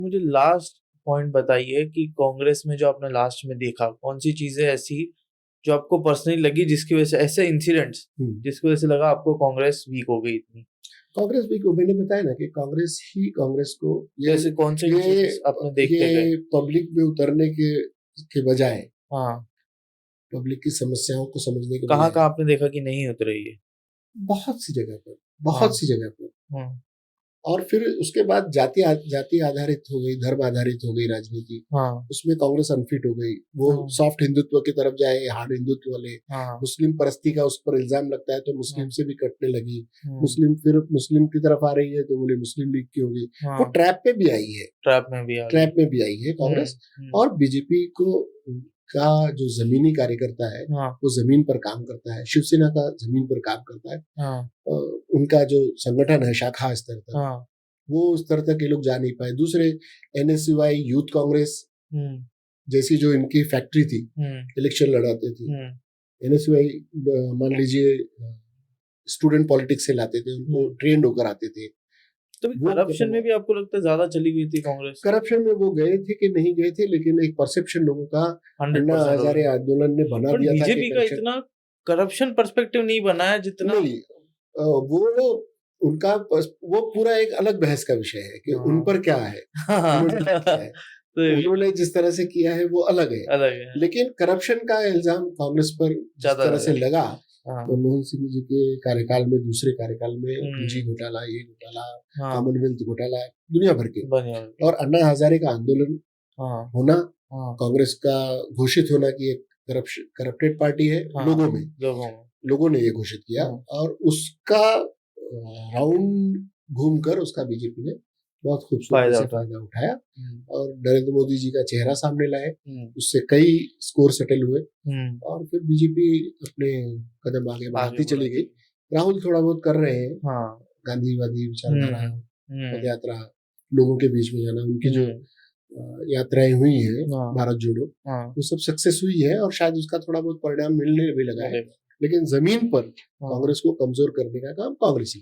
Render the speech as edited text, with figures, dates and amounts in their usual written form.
मुझे last point बताइए कि कांग्रेस में जो आपने लास्ट में देखा, कौन सी चीजें ऐसी जो आपको पर्सनली लगी, जिसकी वजह से ऐसे इंसिडेंट्स जिसकी वजह से लगा आपको कांग्रेस वीक हो गई इतनी? कांग्रेस भी को मैंने बताया ना कि कांग्रेस को जैसे कौन से इंसिडेंट्स आपने देखते गए? ये पब्लिक में उतरने के बजाय, हाँ, पब्लिक की समस्याओं को समझने के कहाँ बजाय कहाँ आपने देखा कि नहीं उतरे ये? बहुत सी जगह पर, हाँ, बहुत सी जगह पर। हाँ, और फिर उसके बाद जाति आधारित हो गई, धर्म आधारित हो गई राजनीति। हाँ, उसमें कांग्रेस अनफिट हो गई। वो हाँ, सॉफ्ट हिंदुत्व की तरफ जाए, हार्ड हिंदुत्व वाले। हाँ, मुस्लिम परस्ती का उस पर इल्जाम लगता है तो मुस्लिम हाँ, से भी कटने लगी। हाँ, मुस्लिम की तरफ आ रही है तो बोले मुस्लिम लीग की होगी। वो हाँ, ट्रैप में भी आई है, ट्रैप में भी आ गई। ट्रैप में भी आई है कांग्रेस। और बीजेपी का जो जमीनी कार्यकर्ता है हाँ, वो जमीन पर काम करता है, शिवसेना का जमीन पर काम करता है। हाँ, उनका जो संगठन है शाखा स्तर तक, हाँ, वो उस तरह तक ये लोग जा नहीं पाए। दूसरे एनएसयूआई, यूथ कांग्रेस हम्म, जैसी जो इनकी फैक्ट्री थी, हम्म, इलेक्शन लड़ाते थे। हम्म, एनएसयूआई मान लीजिए स्टूडेंट पॉलिटिक्स से लाते थे, उनको ट्रेंड होकर आते थे। तो वो करप्शन में भी आपको लगता है ज्यादा चली गई थी कांग्रेस? करप्शन में वो गए थे कि नहीं गए थे, लेकिन एक परसेप्शन लोगों का अन्ना 100% हो हजारे गई। आंदोलन ने बना बट दिया था कि बीजेपी का इतना करप्शन पर्सपेक्टिव नहीं बना है जितना। नहीं, वो उनका वो पूरा एक अलग बहस का विषय है कि उन पर क्या है, उन्होंने क्या है। तो उन्होंने जिस तरह से किया है वो अलग है। अलग है। लेकिन करप्शन का इल्जाम कांग्रेस पर जिस ज्यादा तरह से लगा, हाँ, मनमोहन सिंह जी के कार्यकाल में, दूसरे कार्यकाल में निजी घोटाला, ये घोटाला, हाँ, कॉमनवेल्थ घोटाला, दुनिया भर के। बढ़िया। और अन्ना हजारे का आंदोलन हाँ, होना, हाँ, कांग्रेस का घोषित होना कि एक करप्टेड पार्टी है, हाँ, लोगों ने ये घोषित किया। और उसका राउंड घूमकर उसका बीजेपी ने बहुत खूबसूरती से फायदा उठाया और नरेंद्र मोदी जी का चेहरा सामने लाए। उससे कई स्कोर सेटल हुए और फिर बीजेपी अपने कदम आगे बढ़ाती चली गई। राहुल थोड़ा बहुत कर रहे हैं, गांधीवादी विचारधारा, पद यात्रा, लोगों के बीच में जाना, उनकी जो यात्राएं हुई हैं भारत जोड़ो, वो सब सक्सेस हुई है और शायद उसका थोड़ा बहुत परिणाम मिलने भी लगा है। लेकिन जमीन पर कांग्रेस को कमजोर करने का काम कांग्रेस ही